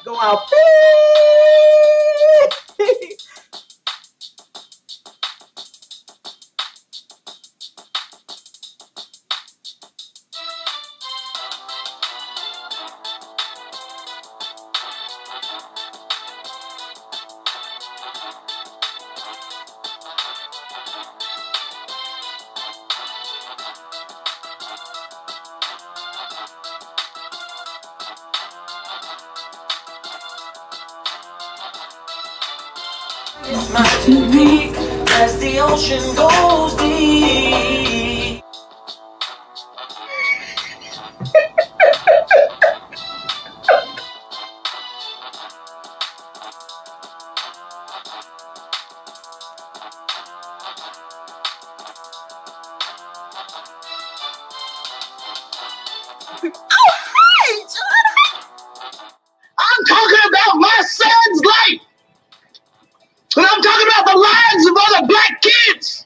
Go out. It's my deep as the ocean goes deep. I'm talking about my son's life. And I'm talking about the lives of other black kids.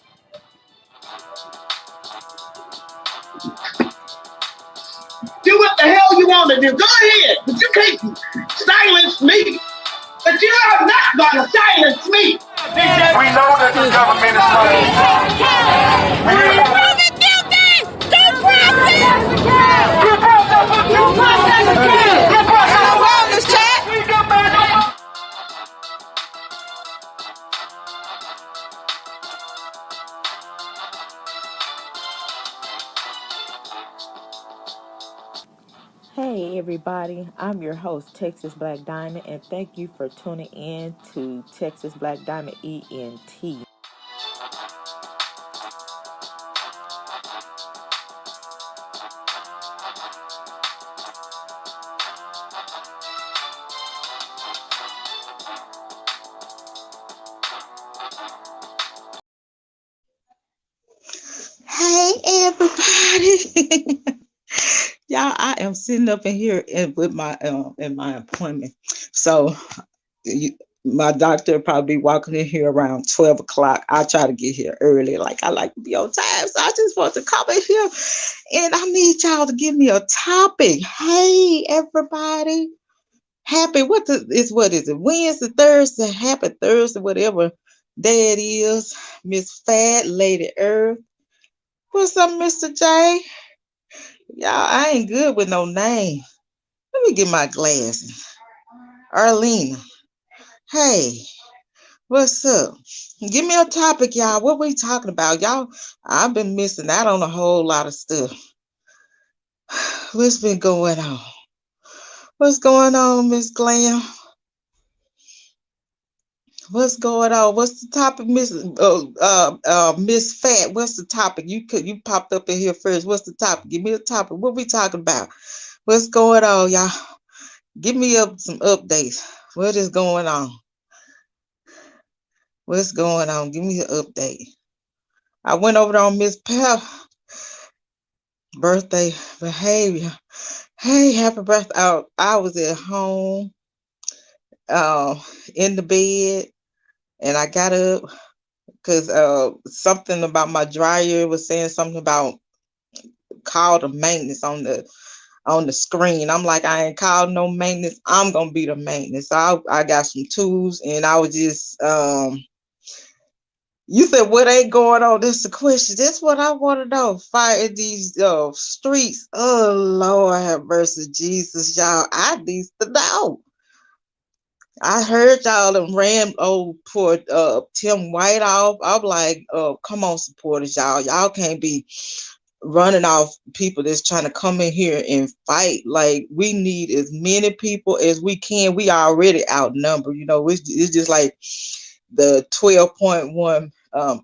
Do what the hell you want to do. Go ahead. But you can't silence me. But you are not going to silence me. We know that the government is running. Hey everybody, I'm your host, Texas Black Diamond, and thank you for tuning in to Texas Black Diamond ENT. Hey everybody. Y'all, I am sitting up in here with my in my appointment. So my doctor will probably be walking in here around 12 o'clock. I try to get here early. Like I like to be on time. So I just want to come in here and I need y'all to give me a topic. Hey everybody. Happy what is it? Wednesday, Thursday, happy Thursday, whatever day it is. Miss Fat Lady Earth. What's up, Mr. J? Y'all, I ain't good with no name. Let me get my glasses. Arlena. Hey, what's up? Give me a topic, y'all. What we talking about? Y'all, I've been missing out on a whole lot of stuff. What's been going on? What's going on, Miss Glam? What's going on? What's the topic, Miss Fat? What's the topic? You popped up in here first. What's the topic? Give me a topic. What we talking about? What's going on, y'all? Give me some updates. What is going on? What's going on? Give me an update. I went over there on Miss Pep birthday behavior. Hey, happy birthday. I was at home, in the bed, and I got up because something about my dryer was saying something about call the maintenance on the screen. I'm like, I ain't called no maintenance. I'm gonna be the maintenance. So I got some tools, and I was just You said what ain't going on? That's the question. That's what I want to know. Fire in these streets. Oh Lord have mercy, Jesus, y'all. I need to know. I heard y'all and ran poor Tim White off. I'm like, come on, supporters, y'all. Y'all can't be running off people that's trying to come in here and fight. Like, we need as many people as we can. We already outnumbered. You know, it's just like the 12.1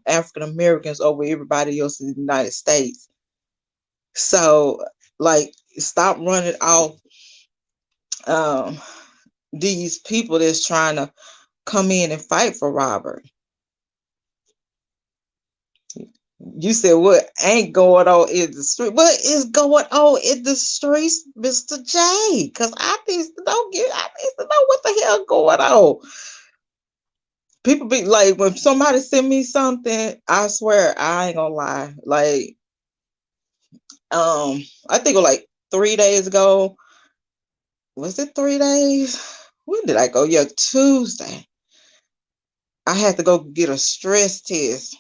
African Americans over everybody else in the United States. So, like, stop running off these people that's trying to come in and fight for Robert. You said what ain't going on in the street? What is going on in the streets, Mr. J? Because I need to know what the hell going on. People be like, when somebody send me something, I swear I ain't gonna lie. Like, I think it was like 3 days ago. Was it 3 days? when did I go? Yeah, Tuesday. I had to go get a stress test.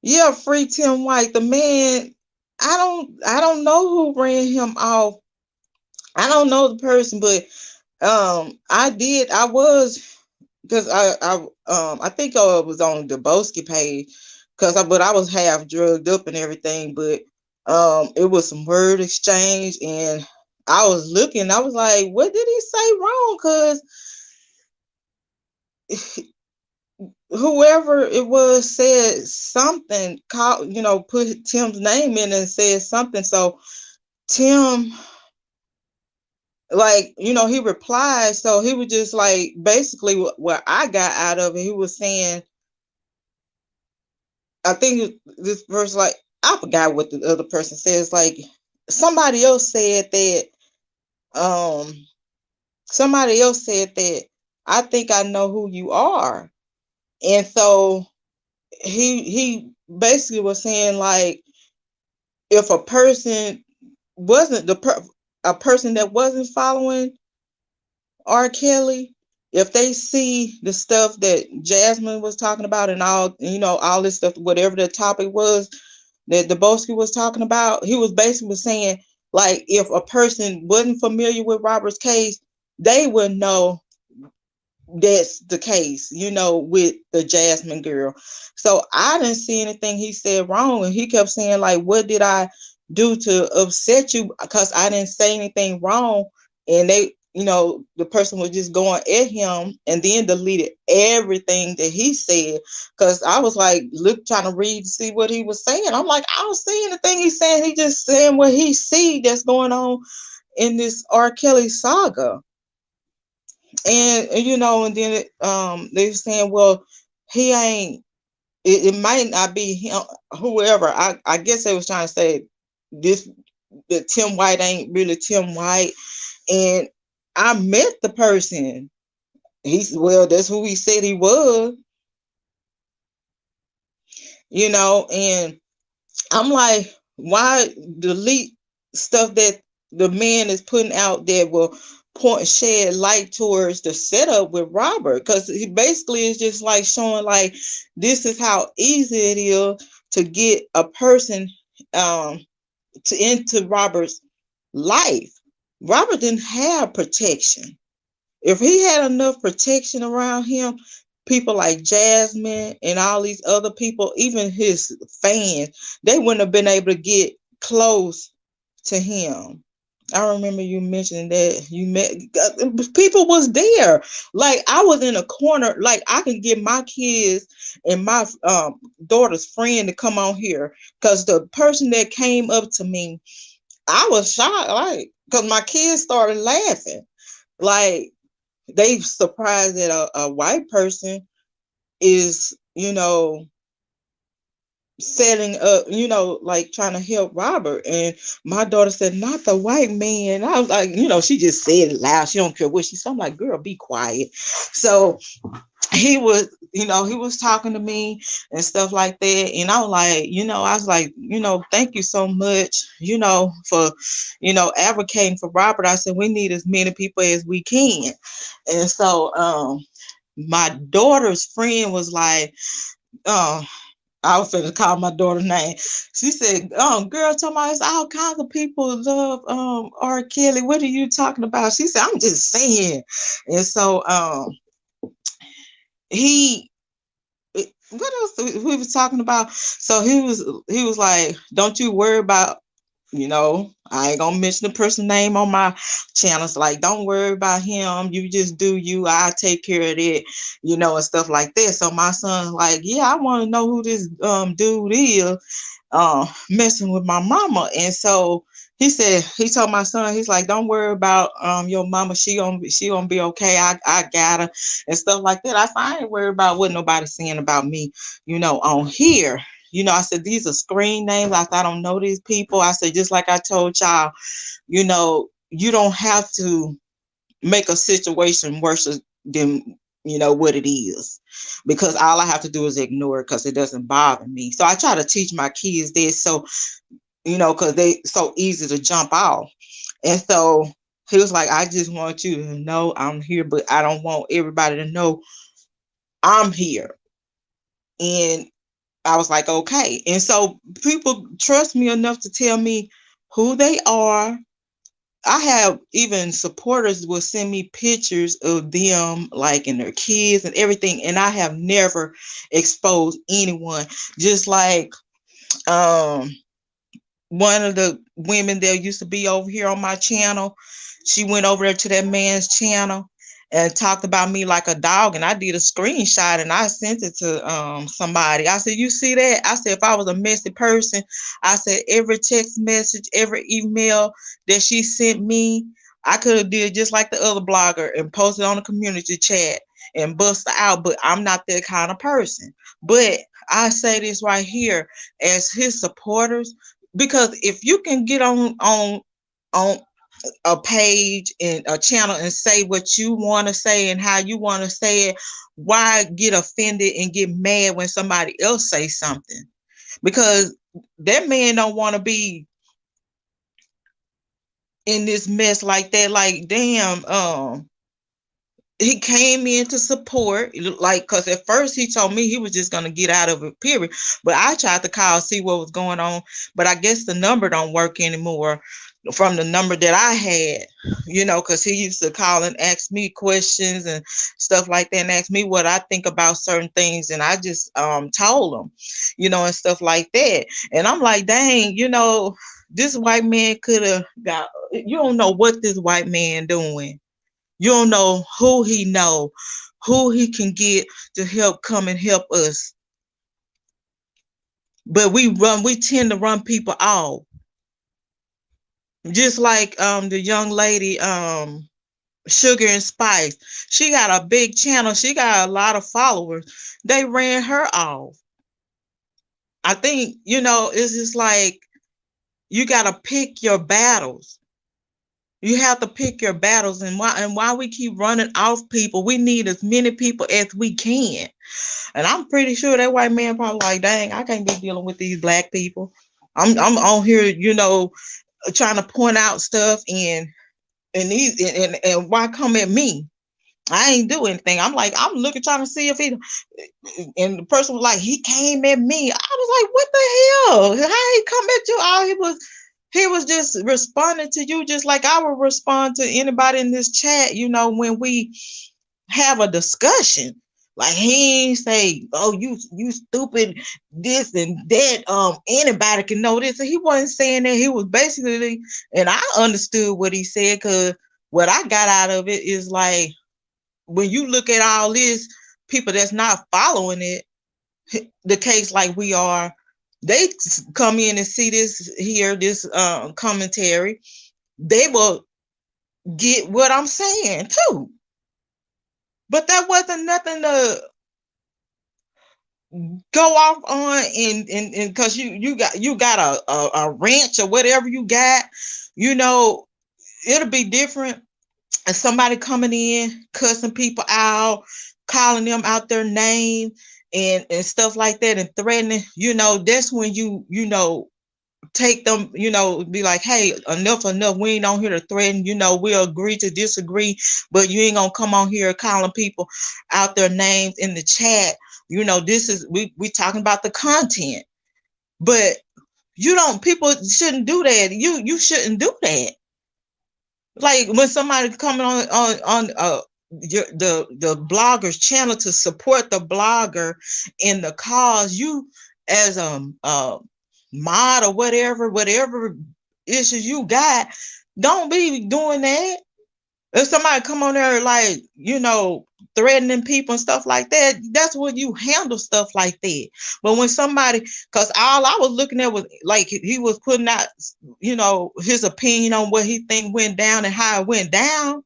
Yeah, free Tim White. The man, I don't know who ran him off. I don't know the person, but I was because I think I was on the Bosky page but I was half drugged up and everything, but it was some word exchange and I was looking, I was like, what did he say wrong? Because whoever it was said something, called, put Tim's name in and said something. So Tim, like, he replied. So he was just like, basically what I got out of it, he was saying, I think this person, like, I forgot what the other person says. Like, somebody else said that, um, somebody else said that, I think I know who you are. And so he basically was saying, like, if a person wasn't a person that wasn't following R. Kelly, if they see the stuff that Jasmine was talking about and all, all this stuff, whatever the topic was that Dubosky was talking about, he was basically saying, like, if a person wasn't familiar with Robert's case, they would know that's the case, with the Jasmine girl. So I didn't see anything he said wrong. And he kept saying, like, what did I do to upset you? Because I didn't say anything wrong. And the person was just going at him and then deleted everything that he said. Because I was like, trying to read to see what he was saying. I'm like, I don't see anything he's saying. He just saying what he see that's going on in this R. Kelly saga. And then they were saying, well, he ain't, it might not be him, whoever. I guess they was trying to say this, that Tim White ain't really Tim White. And I met the person. That's who he said he was, and I'm like, why delete stuff that the man is putting out that will shed light towards the setup with Robert? Because he basically is just like showing, like, this is how easy it is to get a person into Robert's life. Robert didn't have protection. If he had enough protection around him, people like Jasmine and all these other people, even his fans, they wouldn't have been able to get close to him. I remember you mentioning that you met people was there. Like, I was in a corner. Like, I can get my kids and my daughter's friend to come on here, because the person that came up to me, I was shocked, like, because my kids started laughing. Like, they surprised that a white person is, setting up, like, trying to help Robert. And my daughter said, not the white man. I was like, she just said it loud. She don't care what she said. I'm like, girl, be quiet. So he was talking to me and stuff like that. And I was like, thank you so much, for, advocating for Robert. I said, we need as many people as we can. And so, my daughter's friend was like, I was going to call my daughter's name. She said, girl, it's all kinds of people love R. Kelly. What are you talking about? She said, I'm just saying. And so he what else we was talking about? So he was like, don't you worry about, I ain't gonna mention the person's name on my channels. Like, don't worry about him. You just do you. I'll take care of it, and stuff like that. So my son's like, yeah, I want to know who this dude is messing with my mama. And so he told my son, he's like, don't worry about your mama. She gonna be okay. I got her and stuff like that. I ain't worried about what nobody's saying about me, on here. I said, these are screen names. I don't know these people. I said, just like I told y'all, you don't have to make a situation worse than what it is, because all I have to do is ignore it, because it doesn't bother me. So I try to teach my kids this, so because they so easy to jump off. And so He was like, I just want you to know I'm here, but I don't want everybody to know I'm here. And I was like, okay. And so people trust me enough to tell me who they are. I have even supporters will send me pictures of them, like, and their kids and everything. And I have never exposed anyone. Just like um one of the women that used to be over here on my channel, she went over there to that man's channel and talked about me like a dog. And I did a screenshot and I sent it to somebody. I said, you see that? I said, if I was a messy person, I said every text message, every email that she sent me, I could have did just like the other blogger and posted on the community chat and bust her out. But I'm not that kind of person. But I say this right here, as his supporters, because if you can get on a page and a channel and say what you want to say and how you want to say it, why get offended and get mad when somebody else say something? Because that man don't want to be in this mess like that. Like, damn, he came in to support, like, because at first he told me he was just going to get out of it, period. But I tried to call, see what was going on. But I guess the number don't work anymore from the number that I had, because he used to call and ask me questions and stuff like that and ask me what I think about certain things. And I just told him, and stuff like that. And I'm like, dang, this white man could have got, you don't know what this white man doing. You don't know who he know, who he can get to help come and help us. But we tend to run people off. Just like the young lady, Sugar and Spice. She got a big channel. She got a lot of followers. They ran her off. I think, it's just like you gotta pick your battles. You have to pick your battles, and why we keep running off people. We need as many people as we can. And I'm pretty sure that white man probably like, dang, I can't be dealing with these black people. I'm on here, trying to point out stuff and why come at me? I ain't do anything. I'm like, I'm looking, trying to see if he, and the person was like, he came at me. I was like, what the hell? How he come at you? All he was just responding to you just like I would respond to anybody in this chat, when we have a discussion. Like, he ain't say, oh, you stupid, this and that. Anybody can know this. And he wasn't saying that. He was basically, and I understood what he said, because what I got out of it is like, when you look at all this, people that's not following it, the case like we are, they come in and see this here, this commentary, they will get what I'm saying too. But that wasn't nothing to go off on, and because you got a ranch or whatever you got, it'll be different. And somebody coming in, cussing people out, calling them out their name and stuff like that, and threatening, that's when you take them, be like, hey, enough, we ain't on here to threaten, we'll agree to disagree, but you ain't gonna come on here calling people out their names in the chat. This is, we talking about the content, but people shouldn't do that. You shouldn't do that. Like, when somebody coming on the blogger's channel to support the blogger in the cause, you as a mod or whatever issues you got, don't be doing that. If somebody come on there like, threatening people and stuff like that, that's when you handle stuff like that. But when somebody, because all I was looking at was like, he was putting out, his opinion on what he think went down and how it went down,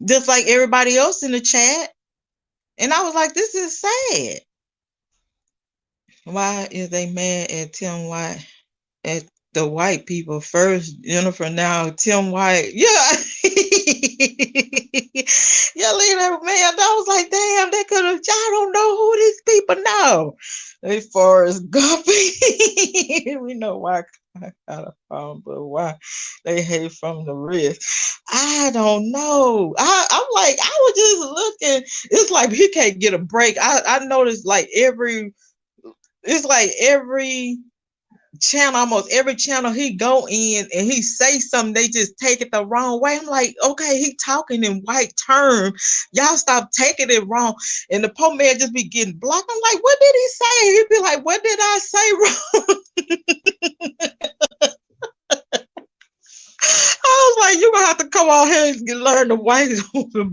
just like everybody else in the chat. And I was like, this is sad. Why is they mad at Tim White? At the white people first, Jennifer, now Tim White. Yeah. Yeah, later, man. I was like, damn, they could have, y'all don't know who these people know. As far as Guppy, we know why I got a phone, but why they hate from the wrist? I don't know. I'm like, I was just looking. It's like he can't get a break. I noticed like it's like every channel, almost every channel he go in and he say something, they just take it the wrong way. I'm like, okay, he talking in white terms. Y'all stop taking it wrong. And the poor man just be getting blocked. I'm like, what did he say? He'd be like, what did I say wrong? I was like, you gonna have to come on here and learn the white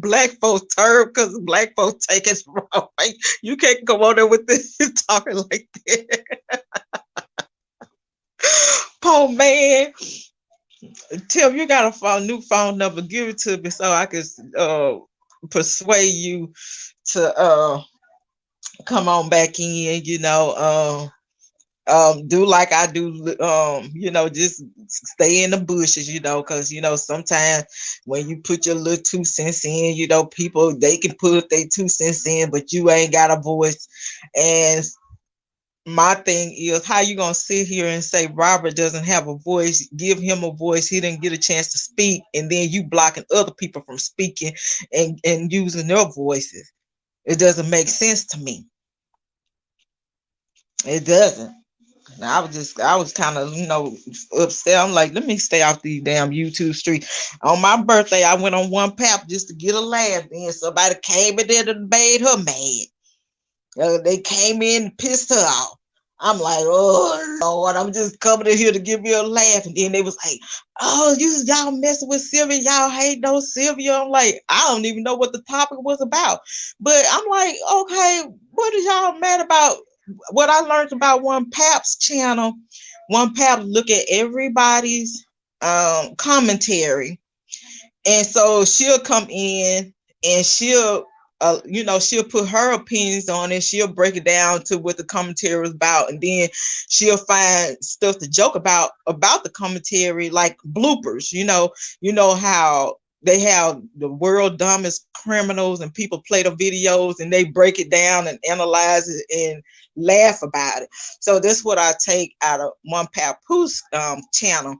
black folks term because black folks take it wrong. Like, you can't come on there with this talking like that. Poor man. Tim, you got a new phone number. Give it to me so I can persuade you to come on back in. Do like I do. Just stay in the bushes. Because sometimes when you put your little 2 cents in, people they can put their 2 cents in, but you ain't got a voice. And my thing is, how you gonna sit here and say Robert doesn't have a voice? Give him a voice. He didn't get a chance to speak, and then you blocking other people from speaking and using their voices. It doesn't make sense to me. It doesn't. I was kind of, upset. I'm like, let me stay off these damn YouTube streets. On my birthday, I went on one pap just to get a laugh. Then somebody came in there and made her mad. They came in and pissed her off. I'm like, oh Lord, I'm just coming in here to give you a laugh. And then they was like, oh, y'all messing with Sylvia, y'all hate no Sylvia. I'm like, I don't even know what the topic was about. But I'm like, okay, what are y'all mad about? What I learned about One Pap's channel, One Pap look at everybody's commentary. And so she'll come in and she'll put her opinions on it. She'll break it down to what the commentary is about, and then she'll find stuff to joke about the commentary, like bloopers. You know how they have the world dumbest criminals, and people play the videos and they break it down and analyze it and laugh about it. So that's what I take out of One Papoose channel.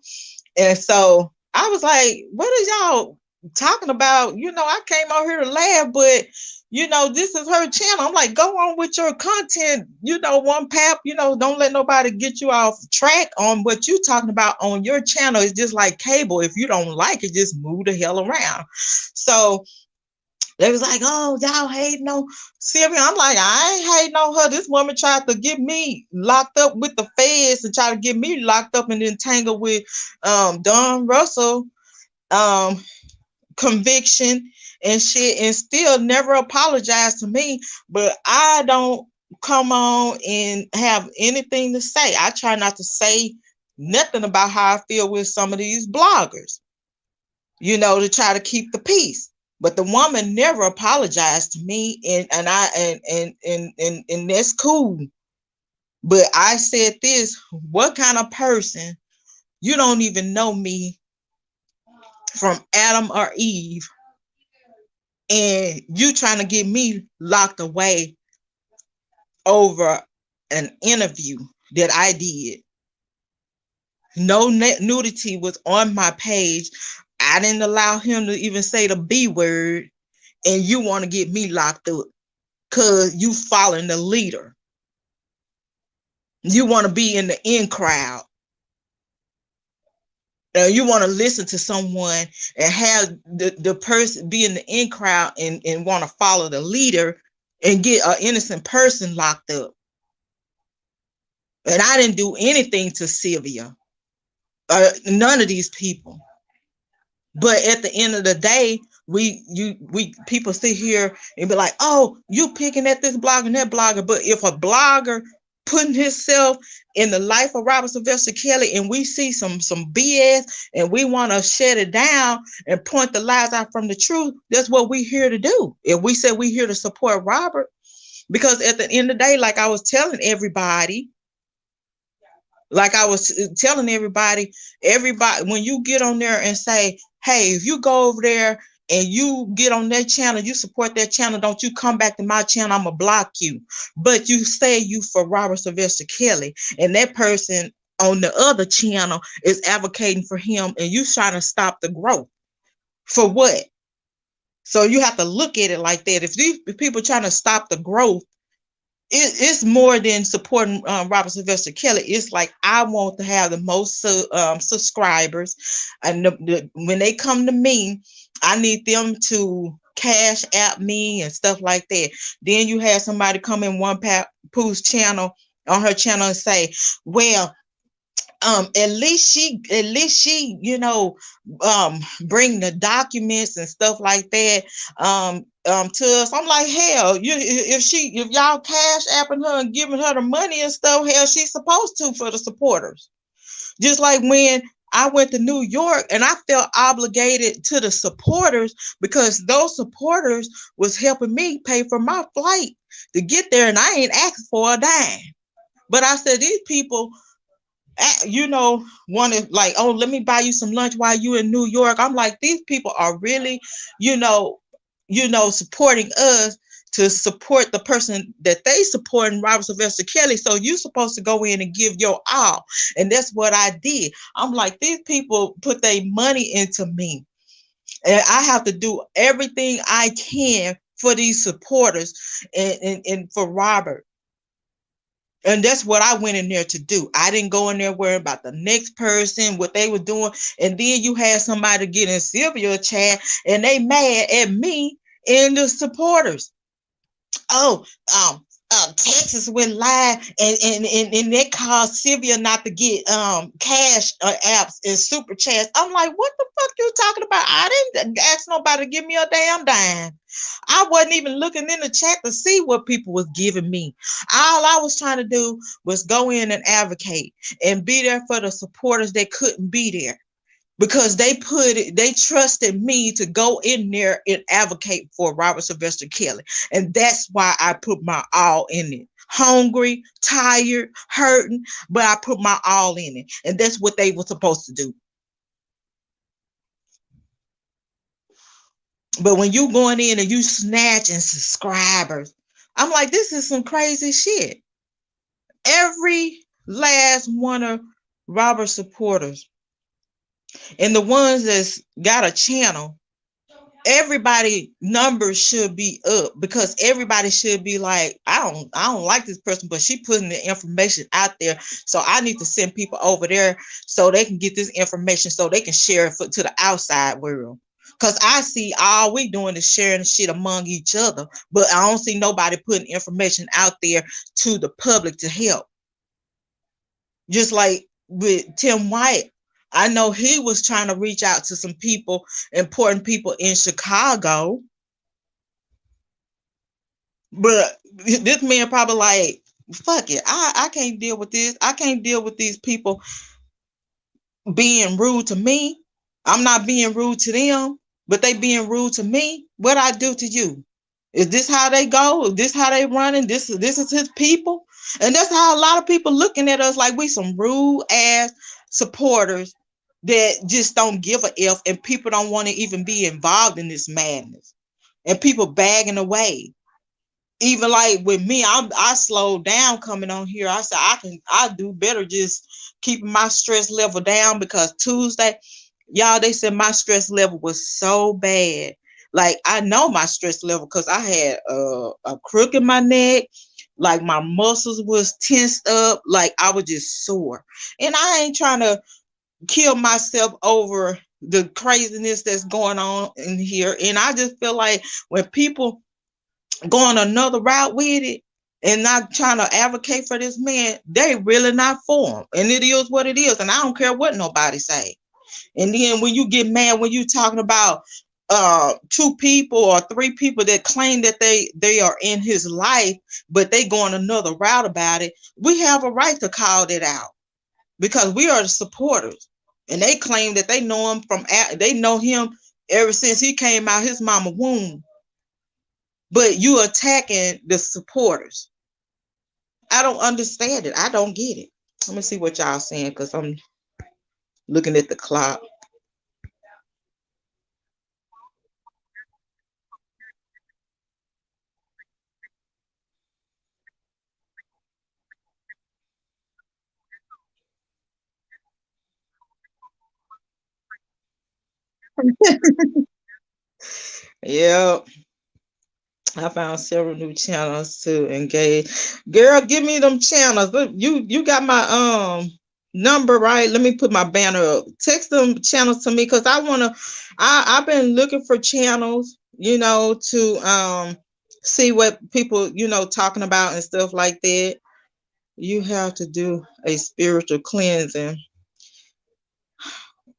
And so I was like, what are y'all talking about? I came out here to laugh, but this is her channel. I'm like, go on with your content. One Pap, don't let nobody get you off track on what you talking about on your channel. It's just like cable. If you don't like it, just move the hell around. So they was like, oh, y'all hating on Sylvia. I'm like, I ain't hating on her. This woman tried to get me locked up with the feds and try to get me locked up and entangled with Don Russell conviction and shit, and still never apologized to me. But I don't come on and have anything to say. I try not to say nothing about how I feel with some of these bloggers, to try to keep the peace. But the woman never apologized to me, and that's cool. But I said this: what kind of person? You don't even know me from Adam or Eve, and you trying to get me locked away over an interview that I did. No nudity was on my page. I didn't allow him to even say the B word, and you want to get me locked up because you following the leader. You want to be in the in crowd. You want to listen to someone and have the person be in the in crowd and want to follow the leader and get an innocent person locked up. And I didn't do anything to Sylvia. None of these people. But at the end of the day, we people sit here and be like, oh, you picking at this blogger and that blogger. But if a blogger putting himself in the life of Robert Sylvester Kelly and we see some BS and we want to shut it down and point the lies out from the truth, that's what we're here to do. If we say we're here to support Robert, because at the end of the day, like I was telling everybody, when you get on there and say, hey, if you go over there and you get on that channel, you support that channel, don't you come back to my channel, I'm going to block you. But you say you for Robert Sylvester Kelly, and that person on the other channel is advocating for him, and you trying to stop the growth for what? So you have to look at it like that. If these people trying to stop the growth, it's more than supporting Robert Sylvester Kelly. It's like I want to have the most subscribers, and when they come to me, I need them to cash at me and stuff like that. Then you have somebody come in one Pooh's channel on her channel and say, "Well, at least she bring the documents and stuff like that to us." I'm like, hell, if y'all cash apping her and giving her the money and stuff, hell, she's supposed to for the supporters. Just like when I went to New York and I felt obligated to the supporters because those supporters was helping me pay for my flight to get there, and I ain't asked for a dime. But I said, these people want to, like, oh, let me buy you some lunch while you in New York. I'm like, these people are really, you know, supporting us to support the person that they support in Robert Sylvester Kelly. So you supposed to go in and give your all. And that's what I did. I'm like, these people put their money into me. And I have to do everything I can for these supporters and for Robert. And that's what I went in there to do. I didn't go in there worrying about the next person, what they were doing. And then you had somebody get in Sylvia chat and they mad at me and the supporters. Oh, Texas went live and that caused Sylvia not to get cash apps and super chats. I'm like, what the fuck you talking about? I didn't ask nobody to give me a damn dime. I wasn't even looking in the chat to see what people was giving me. All I was trying to do was go in and advocate and be there for the supporters that couldn't be there, because they trusted me to go in there and advocate for Robert Sylvester Kelly. And that's why I put my all in it. Hungry, tired, hurting, but I put my all in it. And that's what they were supposed to do. But when you going in and you snatching subscribers, I'm like, this is some crazy shit. Every last one of Robert's supporters and the ones that's got a channel, everybody numbers should be up, because everybody should be like, I don't like this person, but she putting the information out there, so I need to send people over there so they can get this information so they can share it to the outside world. Because I see all we doing is sharing shit among each other, but I don't see nobody putting information out there to the public to help. Just like with Tim White, I know he was trying to reach out to some people, important people in Chicago, but this man probably like, fuck it, I can't deal with this. I can't deal with these people being rude to me. I'm not being rude to them, but they being rude to me. What I do to you? Is this how they go? Is this how they running? This is his people? And that's how a lot of people looking at us, like we some rude ass supporters that just don't give a F, and people don't want to even be involved in this madness. And people bagging away. Even like with me, I slowed down coming on here. I said I do better just keeping my stress level down, because Tuesday, y'all, they said my stress level was so bad. Like, I know my stress level because I had a crook in my neck, like my muscles was tensed up, like I was just sore. And I ain't trying to kill myself over the craziness that's going on in here. And I just feel like when people going another route with it and not trying to advocate for this man, they really not for him. And it is what it is. And I don't care what nobody say. And then when you get mad, when you talking about two people or three people that claim that they are in his life, but they going another route about it, we have a right to call that out, because we are the supporters. And they claim that they know him they know him ever since he came out his mama womb. But you attacking the supporters. I don't understand it. I don't get it. Let me see what y'all saying, because I'm looking at the clock. Yeah, I found several new channels to engage. Girl, give me them channels. Look, you got my number, right? Let me put my banner up. Text them channels to me because I've been looking for channels, to see what people, talking about and stuff like that. You have to do a spiritual cleansing.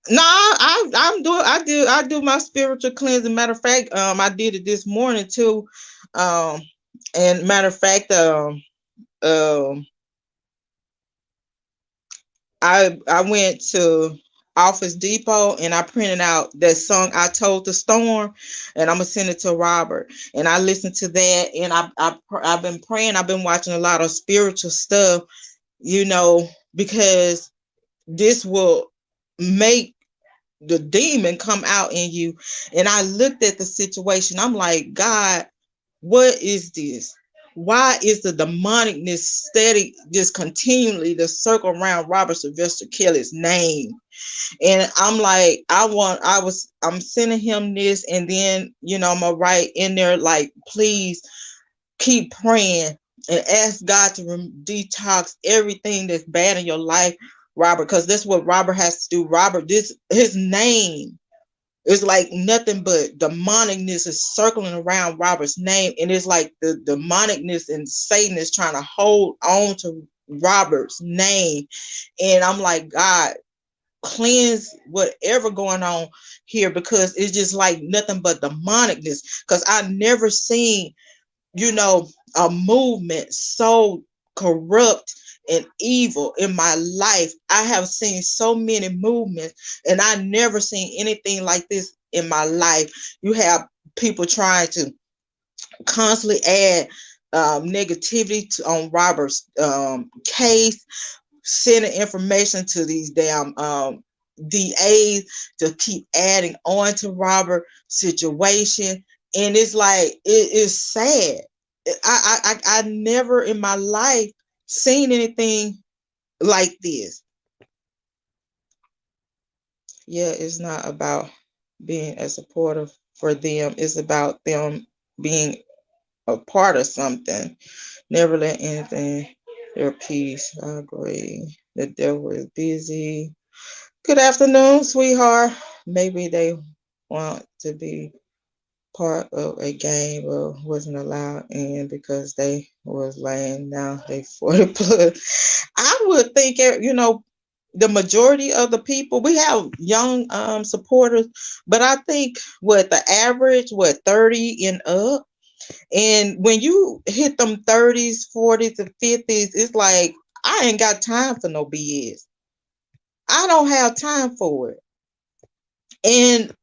No, I do my spiritual cleansing. Matter of fact, I did it this morning too. Um, and matter of fact, um, I went to Office Depot and I printed out that song "I Told the Storm," and I'm gonna send it to Robert. And I listened to that, and I've been praying. I've been watching a lot of spiritual stuff, because this will make the demon come out in you. And I looked at the situation. I'm like, God, what is this? Why is the demonicness steady, just continually to circle around Robert Sylvester Kelly's name? And I'm like, I'm sending him this, and then I'm gonna write in there like, please keep praying and ask God to detox everything that's bad in your life, Robert, because that's what Robert has to do. Robert, this his name is like nothing but demonicness is circling around Robert's name, and it's like the demonicness and Satan is trying to hold on to Robert's name. And I'm like, God, cleanse whatever going on here, because it's just like nothing but demonicness. Because I never seen a movement so corrupt and evil in my life. I have seen so many movements, and I never seen anything like this in my life. You have people trying to constantly add negativity on Robert's case, sending information to these damn DAs to keep adding on to Robert situation. And it's like, it is sad. I never in my life seen anything like this. Yeah, it's not about being a supporter for them. It's about them being a part of something. Never let anything their peace. I agree. The devil is busy. Good afternoon, sweetheart. Maybe they want to be part of a game but wasn't allowed in because they was laying now they 40 plus. I would think, the majority of the people, we have young supporters, but I think what the average, 30 and up. And when you hit them 30s, 40s, and 50s, it's like, I ain't got time for no BS. I don't have time for it. And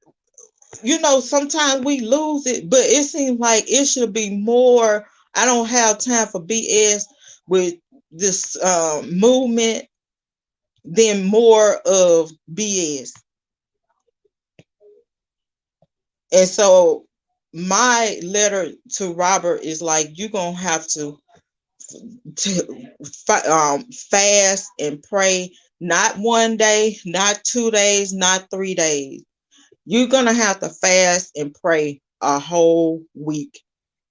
sometimes we lose it, but it seems like it should be more. I don't have time for BS with this movement than more of BS. And so my letter to Robert is like, you're gonna have to fast and pray, not one day, not 2 days, not 3 days. You're gonna have to fast and pray a whole week.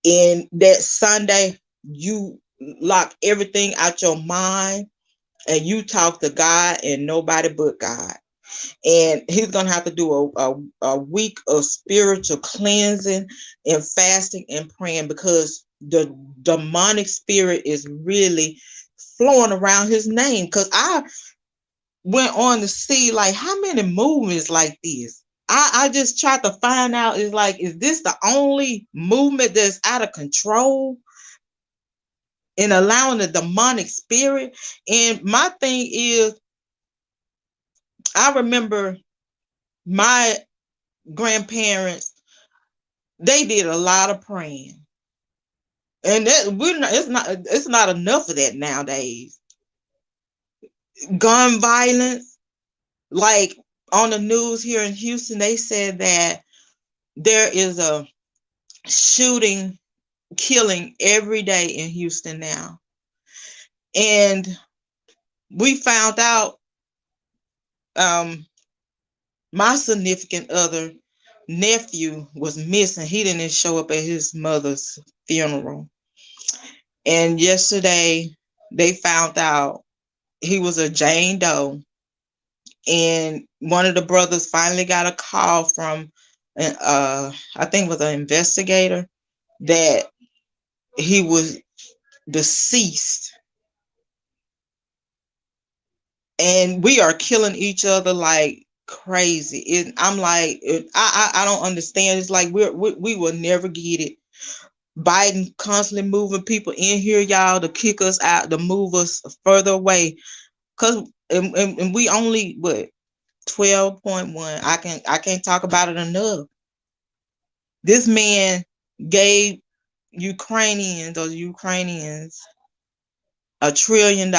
And that Sunday, you lock everything out your mind and you talk to God and nobody but God. And he's gonna have to do a week of spiritual cleansing and fasting and praying, because the demonic spirit is really flowing around his name. Because I went on to see like how many movements like this. I just tried to find out, is like, is this the only movement that's out of control and allowing the demonic spirit? And my thing is, I remember my grandparents, they did a lot of praying. And that it's not enough of that nowadays. Gun violence, like on the news here in Houston, they said that there is a shooting, killing every day in Houston now. And we found out, um My significant other nephew was missing. He didn't show up at his mother's funeral. And yesterday they found out he was a Jane Doe. And one of the brothers finally got a call from I think it was an investigator that he was deceased. And we are killing each other like crazy. I'm like, I don't understand. It's like we will never get it. Biden constantly moving people in here, y'all, to kick us out, to move us further away. Cause and we only what 12.1. I can't talk about it enough. This man gave Ukrainians $1 trillion,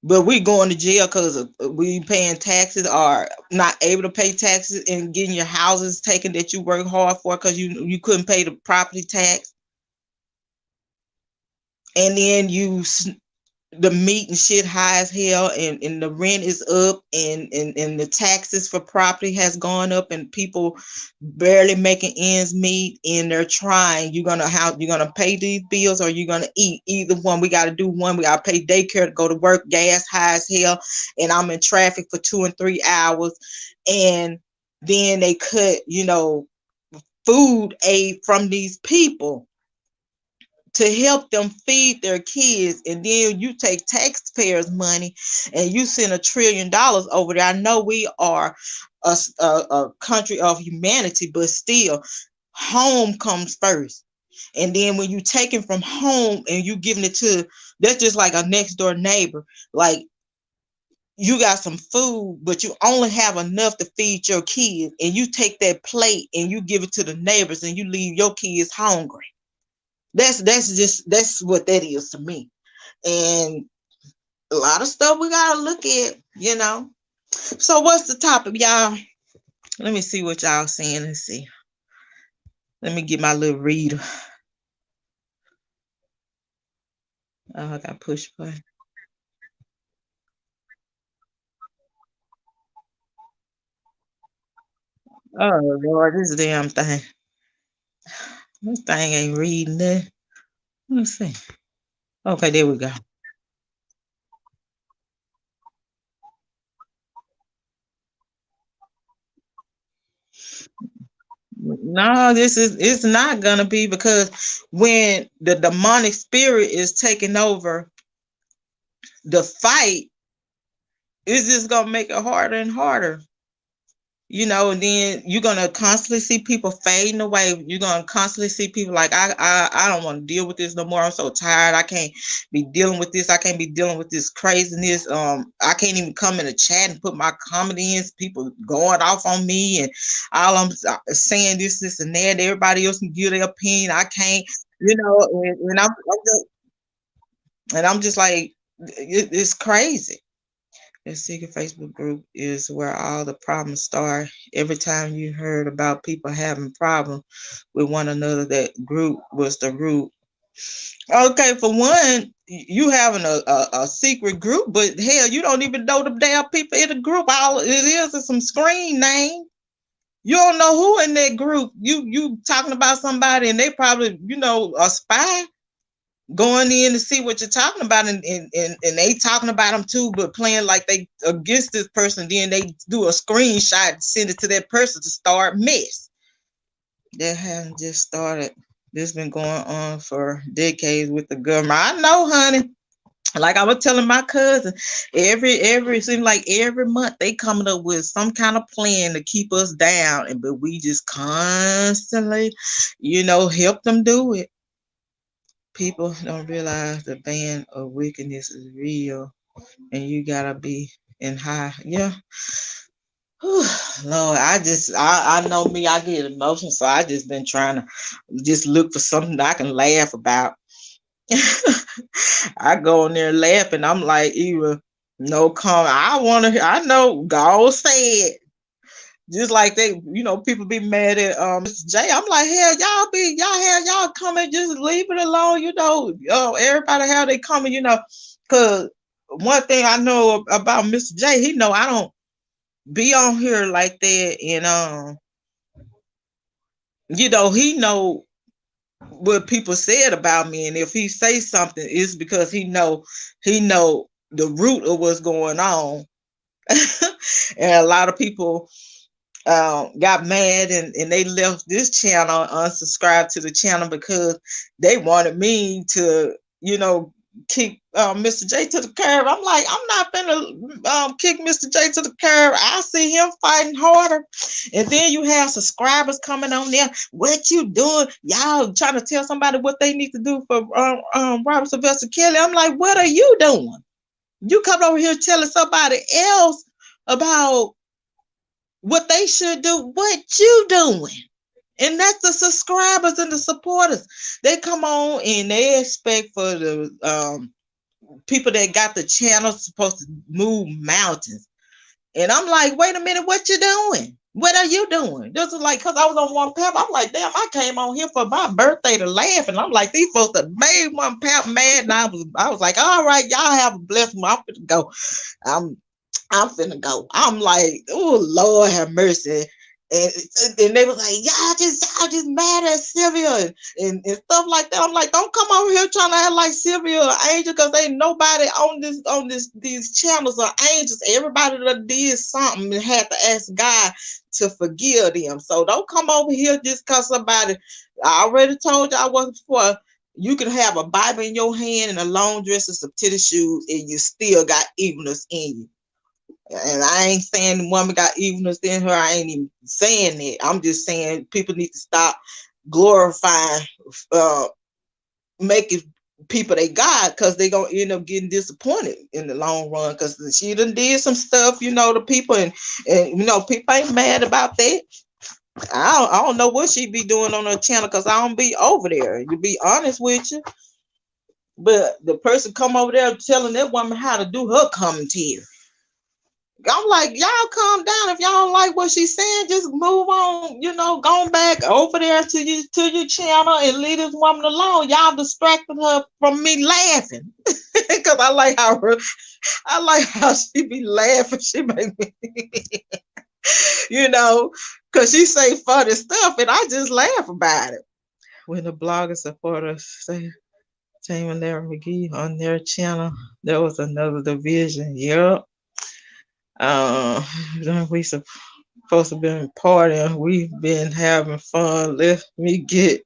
but we going to jail because we paying taxes or not able to pay taxes and getting your houses taken that you work hard for because you couldn't pay the property tax, and then the meat and shit high as hell, and the rent is up, and the taxes for property has gone up, and people barely making ends meet, and they're trying. You're gonna pay these bills or you're gonna eat. Either one. We gotta do one. We gotta pay daycare to go to work, gas high as hell, and I'm in traffic for 2 and 3 hours. And then they cut, food aid from these people to help them feed their kids, and then you take taxpayers' money and you send $1 trillion over there. I know we are a country of humanity, but still, home comes first. And then when you take it from home and you giving it to, that's just like a next door neighbor. Like, you got some food, but you only have enough to feed your kids, and you take that plate and you give it to the neighbors, and you leave your kids hungry. That's what that is to me. And a lot of stuff we gotta look at. So what's the topic, y'all? Let me see what y'all saying. Let's see. Let me get my little reader. Oh, I got push button. Oh Lord, this damn thing. This thing ain't reading that. Let me see. Okay, there we go. No, it's not gonna be, because when the demonic spirit is taking over the fight, it's just gonna make it harder and harder. And then you're gonna constantly see people fading away. You're gonna constantly see people like, I don't want to deal with this no more. I'm so tired. I can't be dealing with this. I can't be dealing with this craziness. I can't even come in a chat and put my comment in. People going off on me, and all I'm saying this, and that. Everybody else can give their opinion. I can't, and I'm just like, it's crazy. The secret Facebook group is where all the problems start. Every time you heard about people having problems with one another, that group was the root. Okay, for one, you having a secret group, but hell, you don't even know the damn people in the group. All it is some screen name. You don't know who in that group. You talking about somebody, and they probably a spy going in to see what you're talking about, and they talking about them too, but playing like they against this person. Then they do a screenshot and send it to that person to start mess. That hasn't just started. This been going on for decades with the government. I know, honey. Like I was telling my cousin, every seems like every month they coming up with some kind of plan to keep us down, but we just constantly, help them do it. People don't realize the band of wickedness is real, and you gotta be in high. Yeah. Whew, Lord, I know me, I get emotional, so I just been trying to just look for something that I can laugh about. I go in there laughing. I'm like, even no comment. I know God said. Just like people be mad at Mr. J. I'm like, hell, y'all coming, just leave it alone, everybody have they coming, cause one thing I know about Mr. J, he know I don't be on here like that, and he know what people said about me, and if he say something, it's because he know the root of what's going on. And a lot of people got mad, and they left this channel, unsubscribed to the channel because they wanted me to, kick Mr. J to the curb. I'm like, I'm not gonna kick Mr. J to the curb. I see him fighting harder. And then you have subscribers coming on there. What you doing? Y'all trying to tell somebody what they need to do for Robert Sylvester Kelly. I'm like, what are you doing? You come over here telling somebody else about what they should do. What you doing? And that's the subscribers and the supporters. They come on and they expect for the people that got the channel supposed to move mountains. And I'm like, wait a minute, what you doing? What are you doing? This is like, because I was on One Pep. I'm like, damn, I came on here for my birthday to laugh. And I'm like, these folks that made One Pep mad. And I was like, all right, y'all have a blessed one. I'm finna go. I'm I'm finna go. I'm like, oh Lord have mercy. And, and they was like, y'all just mad at Sylvia and stuff like that. I'm like, don't come over here trying to act like Sylvia or Angel, because ain't nobody on these channels are angels. Everybody that did something and had to ask God to forgive them. So don't come over here just because somebody. I already told you I wasn't for. You can have a Bible in your hand and a long dress and some titty shoes, and you still got evilness in you. And I ain't saying the woman got evilness in her. I ain't even saying that. I'm just saying people need to stop glorifying, uh, making people they God, because they gonna end up getting disappointed in the long run. Because she done did some stuff, the people, and people ain't mad about that. I don't know what she be doing on her channel, because I don't be over there. To be honest with you, but the person come over there telling that woman how to do her commentary. I'm like, y'all calm down. If y'all don't like what she's saying, just move on, going back over there to your channel and leave this woman alone. Y'all distracted her from me laughing. Because I like how she be laughing. She make me, you know, because she say funny stuff and I just laugh about it. When the bloggers supporters say Team and Larry McGee on their channel, there was another division. Yep. Uh, we supposed to be partying. We've been having fun. Let me get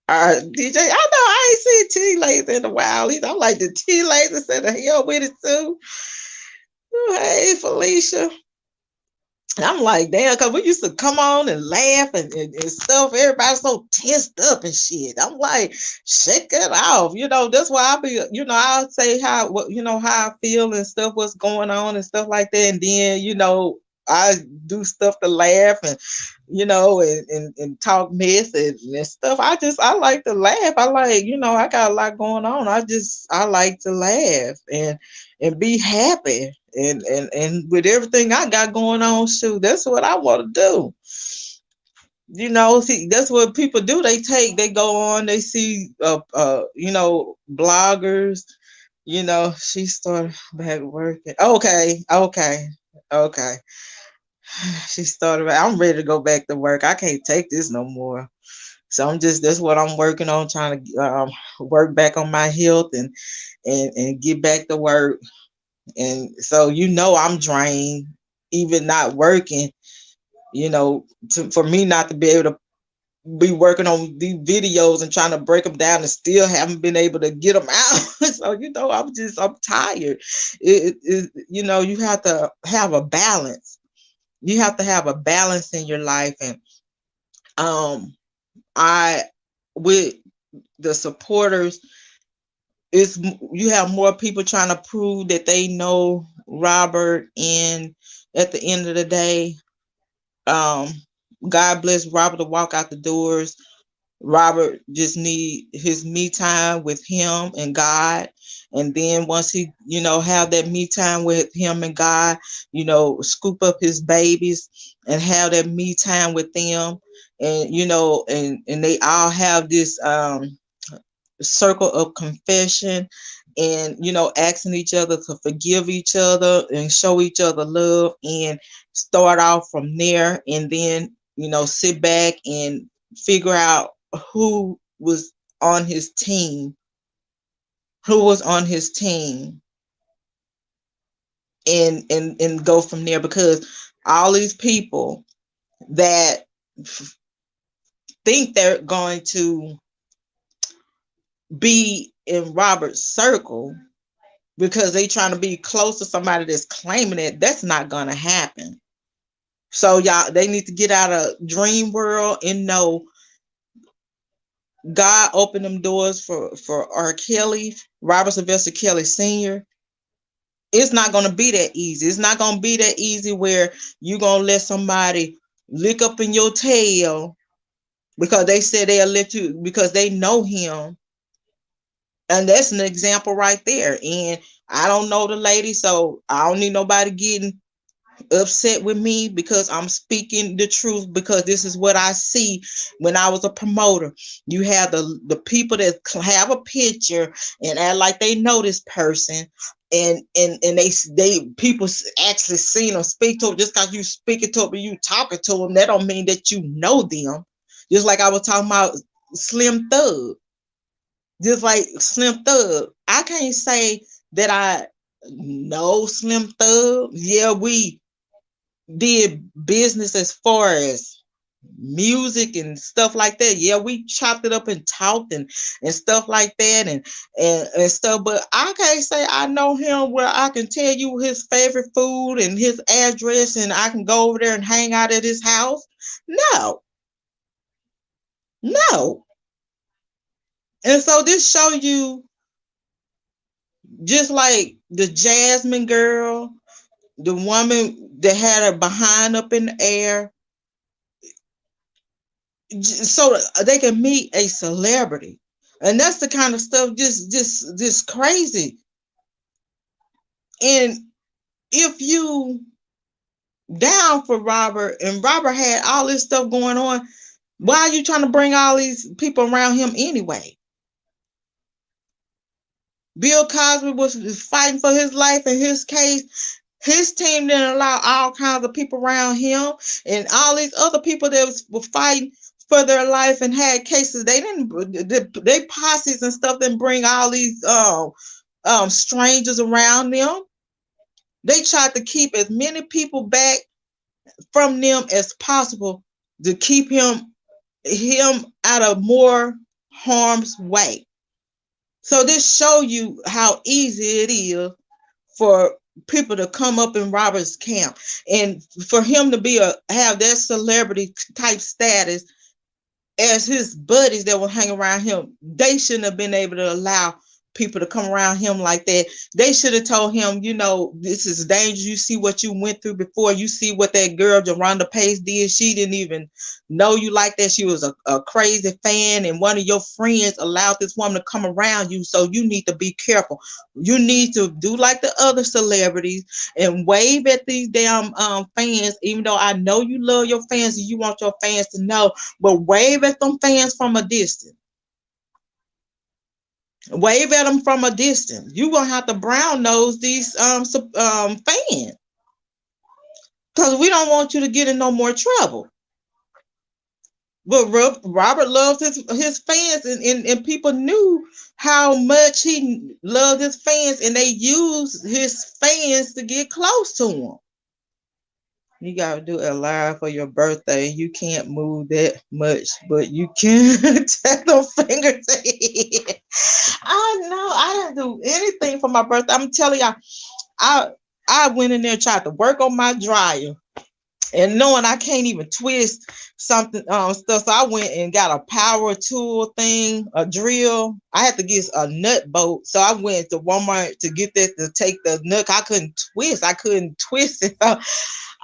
our DJ. I know I ain't seen T Laser in a while. I'm like, the T Laser said the hell with it too. Oh, hey, Felicia. I'm like, damn, because we used to come on and laugh and stuff. Everybody's so tensed up and shit. I'm like, shake it off. That's why I be, I'll say how I feel and stuff, what's going on and stuff like that. And then, I do stuff to laugh and, and talk mess and stuff. I like to laugh. I like, I got a lot going on. I like to laugh and be happy. And with everything I got going on, shoot, that's what I want to do. See, that's what people do. They go on, they see, bloggers. She started back working. Okay. She started. I'm ready to go back to work. I can't take this no more. So that's what I'm working on, trying to work back on my health and get back to work. And so, I'm drained, even not working, for me not to be able to be working on these videos and trying to break them down and still haven't been able to get them out. So, I'm tired. You have to have a balance. You have to have a balance in your life. And I, with the supporters, you have more people trying to prove that they know Robert, and at the end of the day, God bless Robert to walk out the doors. Robert just need his me time with him and God. And then once he, have that me time with him and God, scoop up his babies and have that me time with them. And, and they all have this circle of confession. and asking each other to forgive each other and show each other love, and start off from there, and then sit back and figure out who was on his team, who was on his team, and go from there, because all these people that think they're going to be in Robert's circle because they trying to be close to somebody that's claiming it, that's not going to happen. So y'all, they need to get out of dream world and know God opened them doors for R. Kelly, Robert Sylvester Kelly Sr. It's not going to be that easy. It's not going to be that easy where you're going to let somebody lick up in your tail because they said they'll let you, because they know him. And that's an example right there. And I don't know the lady, so I don't need nobody getting upset with me because I'm speaking the truth, because this is what I see when I was a promoter. You have the people that have a picture and act like they know this person, and they people actually seen them, speak to them. Just because you speaking to them, you talking to them, that don't mean that you know them. Just like I was talking about Slim Thug. Just like Slim Thug, I can't say that I know Slim Thug. Yeah, we did business as far as music and stuff like that. Yeah, we chopped it up and talked and stuff like that, and stuff. But I can't say I know him where I can tell you his favorite food and his address, and I can go over there and hang out at his house. No, no. And so this show you, just like the Jasmine girl, the woman that had her behind up in the air, so they can meet a celebrity. And that's the kind of stuff just crazy. And if you down for Robert, and Robert had all this stuff going on, why are you trying to bring all these people around him anyway? Bill Cosby was fighting for his life and his case. His team didn't allow all kinds of people around him, and all these other people that were fighting for their life and had cases. They didn't. They posses and stuff didn't bring all these strangers around them. They tried to keep as many people back from them as possible to keep him out of more harm's way. So this show you how easy it is for people to come up in Robert's camp, and for him to have that celebrity type status as his buddies that will hang around him. They shouldn't have been able to allow people to come around him like that. They should have told him, this is dangerous. You see what you went through before. You see what that girl Jerronda Pace did. She didn't even know you like that. She was a crazy fan, and one of your friends allowed this woman to come around you. So you need to be careful. You need to do like the other celebrities and wave at these damn fans, even though I know you love your fans and you want your fans to know, but wave at them fans from a distance. Wave at them from a distance. You're gonna have to brown nose these fans, because we don't want you to get in no more trouble. But Robert loves his fans, and people knew how much he loved his fans, and they used his fans to get close to him. You gotta do a live for your birthday. You can't move that much, but you can tap them fingers. I know I didn't do anything for my birthday. I'm telling y'all, I went in there and tried to work on my dryer, and knowing I can't even twist something stuff, so I went and got a power tool thing, a drill. I had to get a nut bolt, so I went to Walmart to get that, to take the nut. I couldn't twist it. So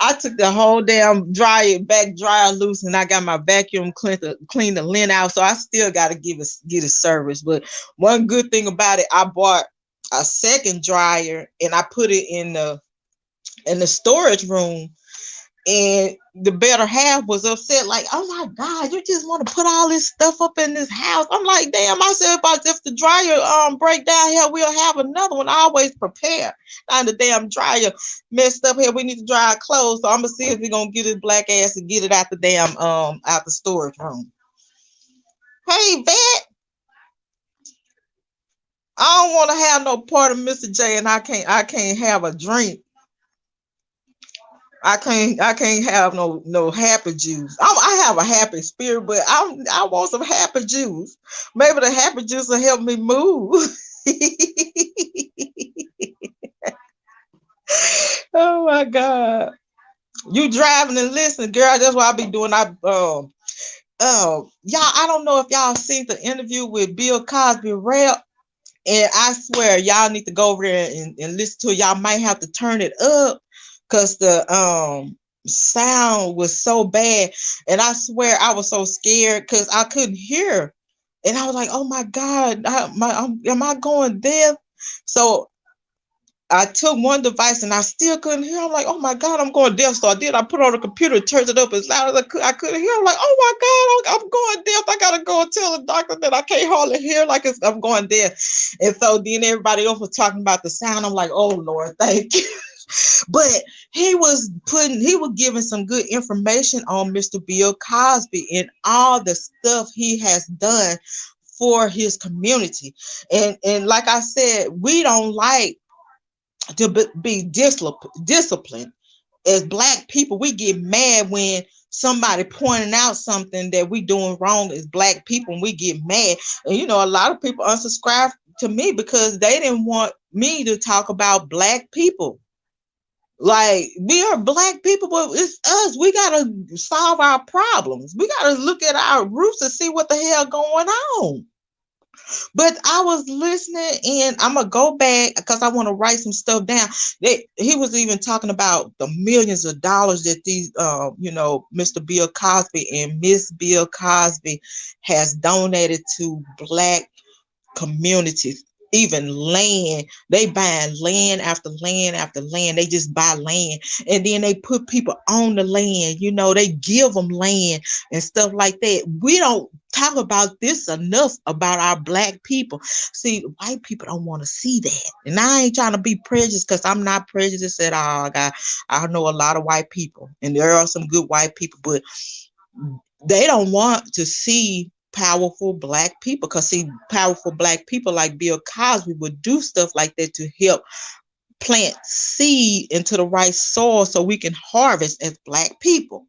I took the whole damn back dryer loose, and I got my vacuum clean the lint out. So I still got to get a service. But one good thing about it, I bought a second dryer and I put it in the storage room, and the better half was upset, like, oh my God, you just want to put all this stuff up in this house. I'm like, damn, I said, if the dryer break down here, we'll have another one. I always prepare. Now the damn dryer messed up here. We need to dry our clothes. So I'm gonna see if we're gonna get his black ass and get it out the damn out the storage room. Hey vet, I don't want to have no part of Mr. J, and I can't have a drink. I can't have no happy juice. I have a happy spirit, but I want some happy juice. Maybe the happy juice will help me move. Oh my God. You driving and listening, girl. That's what I be doing. Y'all, I don't know if y'all seen the interview with Bill Cosby rap. And I swear, y'all need to go over there and listen to it. Y'all might have to turn it up because the sound was so bad. And I swear I was so scared because I couldn't hear. And I was like, oh my God, am I going deaf? So I took one device and I still couldn't hear. I'm like, oh my God, I'm going deaf. So I put on the computer, turned it up as loud as I couldn't hear. I'm like, oh my God, I'm going deaf. I gotta go and tell the doctor that I can't hardly hear, like I'm going deaf. And so then everybody else was talking about the sound. I'm like, oh Lord, thank you. But he was giving some good information on Mr. Bill Cosby and all the stuff he has done for his community. And like I said, we don't like to be disciplined. As Black people, we get mad when somebody pointing out something that we doing wrong as Black people, and we get mad. And a lot of people unsubscribe to me because they didn't want me to talk about Black people. Like, we are Black people, but it's us. We gotta solve our problems. We gotta look at our roots and see what the hell going on. But I was listening, and I'm gonna go back because I want to write some stuff down. He was even talking about the millions of dollars that these, Mr. Bill Cosby and Miss Bill Cosby has donated to Black communities. Even land, they buying land after land after land. They just buy land, and then they put people on the land. They give them land and stuff like that. We don't talk about this enough about our Black people. See, white people don't want to see that, and I ain't trying to be prejudiced because I'm not prejudiced at all. I know a lot of white people, and there are some good white people, but they don't want to see powerful Black people, because see, powerful Black people like Bill Cosby would do stuff like that to help plant seed into the right soil so we can harvest as Black people.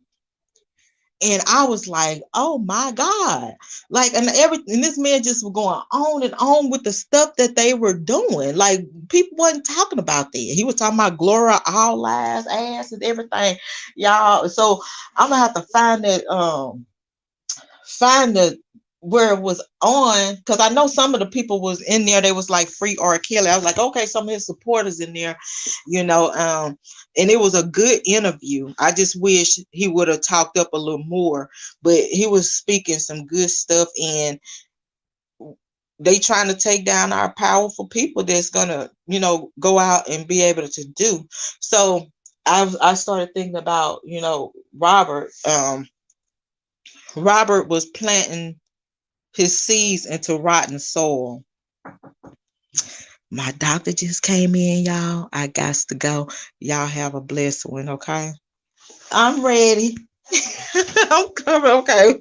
And I was like, oh my God. Like, and this man just was going on and on with the stuff that they were doing. Like, people wasn't talking about that. He was talking about Gloria all lies, ass, and everything. Y'all. So I'm gonna have to find the where it was on, because I know some of the people was in there. They was like free R. Kelly. I was like, okay, some of his supporters in there, and it was a good interview. I just wish he would have talked up a little more, but he was speaking some good stuff, and they trying to take down our powerful people that's gonna, go out and be able to do. So I started thinking about, Robert. Robert was planting his seeds into rotten soil. My doctor just came in, y'all. I got to go. Y'all have a blessed one, okay? I'm ready. I'm coming, okay.